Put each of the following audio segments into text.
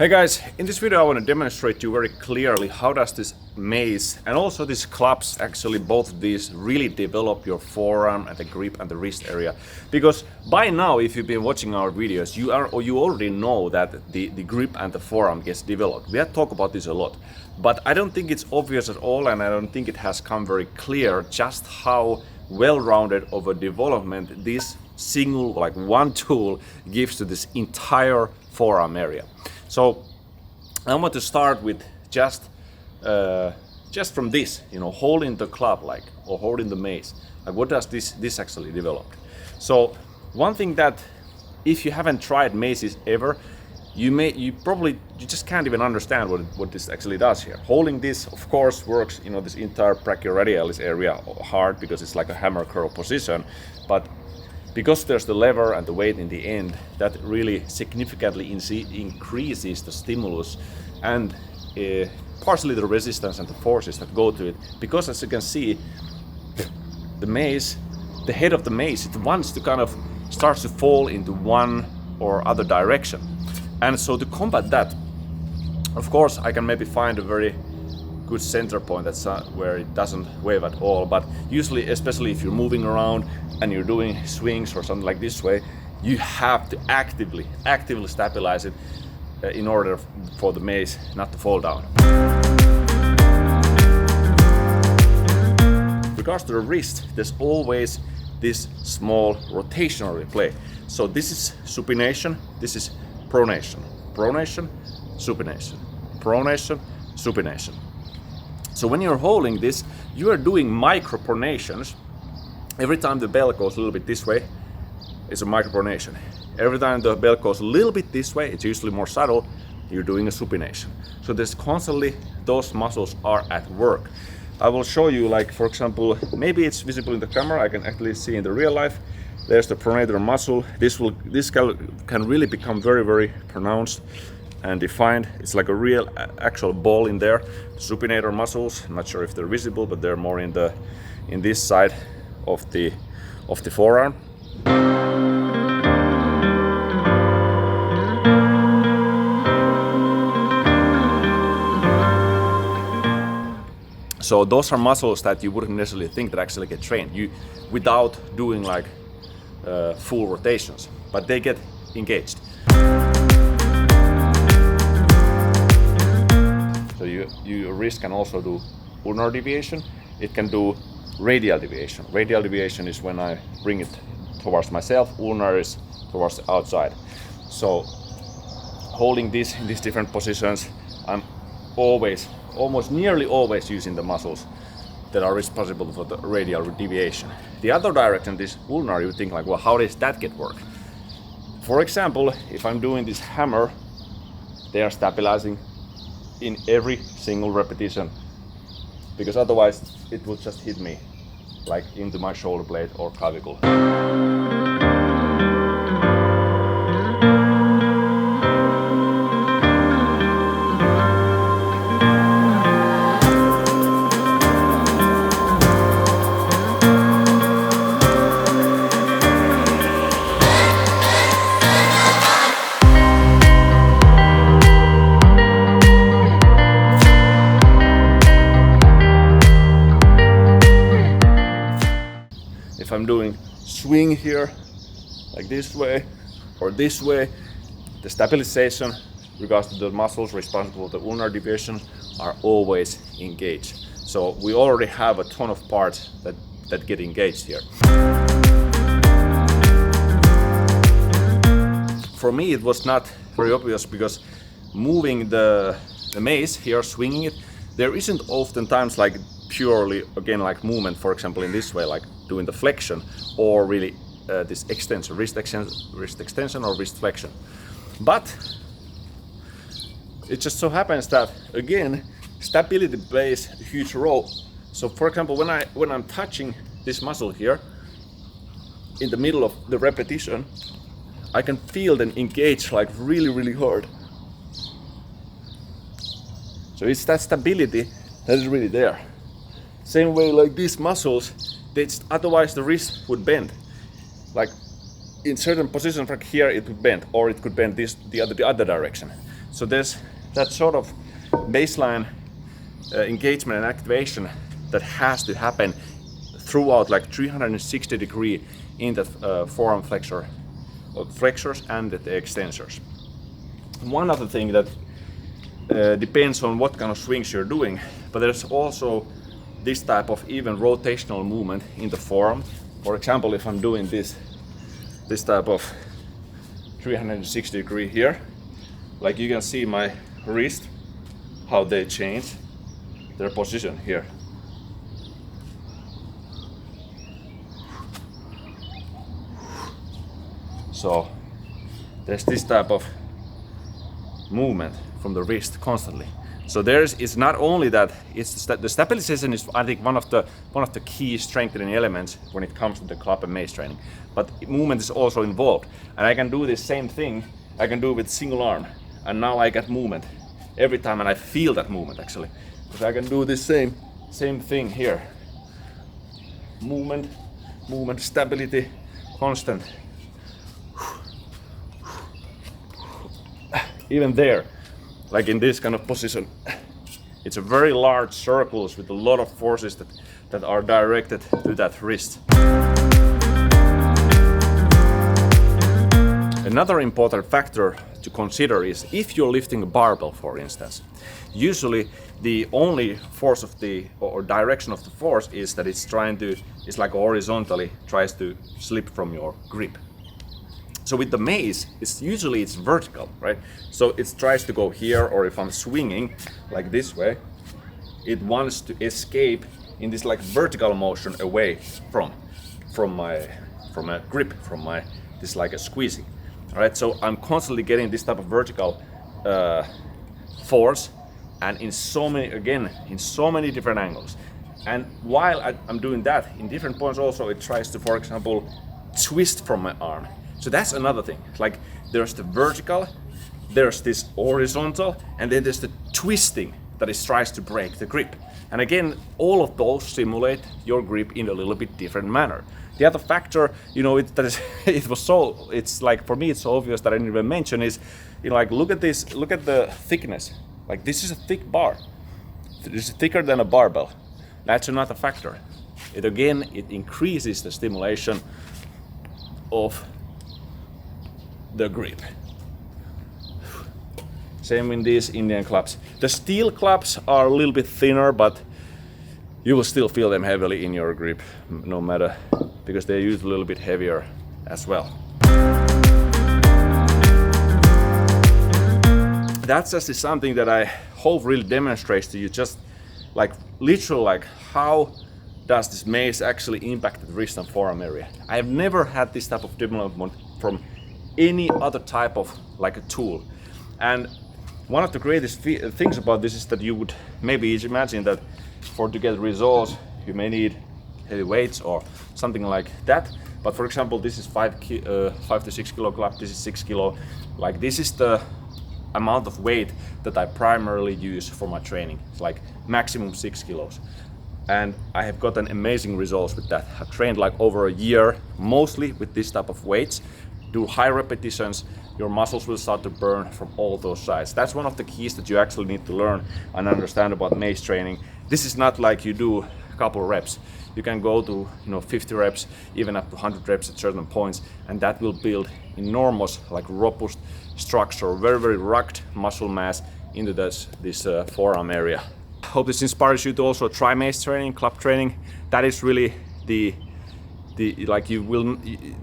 Hey guys, in this video I want to demonstrate to you very clearly how does this mace and also these clubs, actually both of these, really develop your forearm and the grip and the wrist area. Because by now, if you've been watching our videos, you already know that the grip and the forearm gets developed. We have talked about this a lot, but I don't think it's obvious at all, and I don't think it has come very clear just how well-rounded of a development this single, like one tool, gives to this entire forearm area. So I want to start with just from this, holding the club, or holding the mace. Like, what does this actually develop? So one thing that, if you haven't tried maces ever, you just can't even understand what this actually does here. Holding this, of course, works, this entire brachioradialis area hard because it's like a hammer curl position, but because there's the lever and the weight in the end, that really significantly increases the stimulus and partially the resistance and the forces that go to it. Because as you can see, the mace, the head of the mace, it wants to kind of starts to fall into one or other direction. And so to combat that, of course, I can maybe find a very good center point that's where it doesn't wave at all, but usually, especially if you're moving around and you're doing swings or something like this way, you have to actively stabilize it in order for the mace not to fall down. With regards to the wrist, there's always this small rotational play. So this is supination, this is pronation, pronation, supination, pronation, supination. So when you're holding this, you are doing micropronations. Every time the bell goes a little bit this way, it's a micropronation. Every time the bell goes a little bit this way, it's usually more subtle, you're doing a supination. So there's constantly, those muscles are at work. I will show you, like, for example, maybe it's visible in the camera, I can actually see in the real life. There's the pronator muscle. This can really become very, very pronounced and defined. It's like a real actual ball in there. Supinator muscles, I'm not sure if they're visible, but they're more in this side of the forearm. So those are muscles that you wouldn't necessarily think that actually get trained without doing like full rotations, but they get engaged. So your wrist can also do ulnar deviation. It can do radial deviation. Radial deviation is when I bring it towards myself. Ulnar is towards the outside. So holding this in these different positions, I'm almost nearly always using the muscles that are responsible for the radial deviation. The other direction, this ulnar, you think like, well, how does that get work? For example, if I'm doing this hammer, they are stabilizing in every single repetition, because otherwise it will just hit me like into my shoulder blade or clavicle. If I'm doing swing here, like this way or this way, the stabilization, regards to the muscles responsible for the ulnar deviation, are always engaged. So we already have a ton of parts that get engaged here. For me, it was not very obvious because moving the mace here, swinging it, there isn't oftentimes like purely, again, like movement, for example, in this way, like doing the flexion or really this extension, wrist extension or wrist flexion. But it just so happens that, again, stability plays a huge role. So for example, when I'm touching this muscle here in the middle of the repetition, I can feel them engage like really, really hard. So it's that stability that is really there. Same way like these muscles, otherwise the wrist would bend. Like in certain positions, like here, it would bend, or it could bend the other direction. So there's that sort of baseline engagement and activation that has to happen throughout, like 360 degree in the forearm flexors and the extensors. One other thing that depends on what kind of swings you're doing, but there's also this type of even rotational movement in the forearm. For example, if I'm doing this type of 360 degree here, like you can see my wrist, how they change their position here. So there's this type of movement from the wrist constantly. So it's not only that, it's the stabilization is, I think, one of the key strengthening elements when it comes to the club and mace training. But movement is also involved, and I can do this same thing. I can do it with single arm, and now I get movement every time, and I feel that movement actually, because I can do this same thing here. Movement, stability, constant. Even there, like in this kind of position, it's a very large circles with a lot of forces that are directed to that wrist. Another important factor to consider is if you're lifting a barbell, for instance. Usually the only force of or direction of the force is that it's like horizontally tries to slip from your grip. So with the mace, it's usually vertical, right? So it tries to go here, or if I'm swinging like this way, it wants to escape in this like vertical motion away from a grip, this like a squeezing. All right, so I'm constantly getting this type of vertical force, and in so many different angles. And while I'm doing that, in different points also, it tries to, for example, twist from my arm. So that's another thing. Like there's the vertical, there's this horizontal, and then there's the twisting that tries to break the grip. And again, all of those simulate your grip in a little bit different manner. The other factor, it's like, for me, it's so obvious that I didn't even mention is, like, look at this, look at the thickness. Like this is a thick bar. It's thicker than a barbell. That's another factor. It increases the stimulation of the grip. Same in these Indian clubs. The steel clubs are a little bit thinner, but you will still feel them heavily in your grip, no matter, because they're usually a little bit heavier as well. That's just something that I hope really demonstrates to you, just like literally, like how does this mace actually impact the wrist and forearm area. I have never had this type of development from any other type of like a tool. And one of the greatest things about this is that you would maybe imagine that to get results you may need heavy weights or something like that. But for example, this is 5 to 6 kilo club, this is 6 kilo. Like this is the amount of weight that I primarily use for my training. It's like maximum 6 kilos. And I have gotten amazing results with that. I've trained like over a year, mostly with this type of weights. Do high repetitions, your muscles will start to burn from all those sides. That's one of the keys that you actually need to learn and understand about mace training. This is not like you do a couple reps. You can go to 50 reps, even up to 100 reps at certain points, and that will build enormous, like robust structure, very, very rugged muscle mass into this forearm area. Hope this inspires you to also try mace training, club training. That is really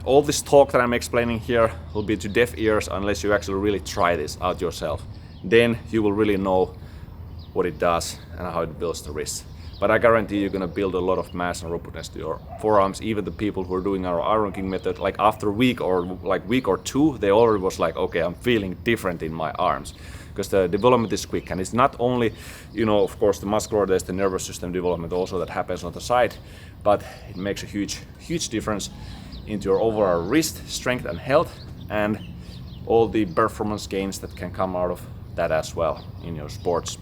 all this talk that I'm explaining here will be to deaf ears unless you actually really try this out yourself. Then you will really know what it does and how it builds the wrist. But I guarantee you're gonna build a lot of mass and robustness to your forearms. Even the people who are doing our Iron King method, like after a week or two, they already was like, okay, I'm feeling different in my arms. Because the development is quick, and it's not only, of course, the muscular, there's the nervous system development also that happens on the side, but it makes a huge difference into your overall wrist strength and health, and all the performance gains that can come out of that as well in your sports.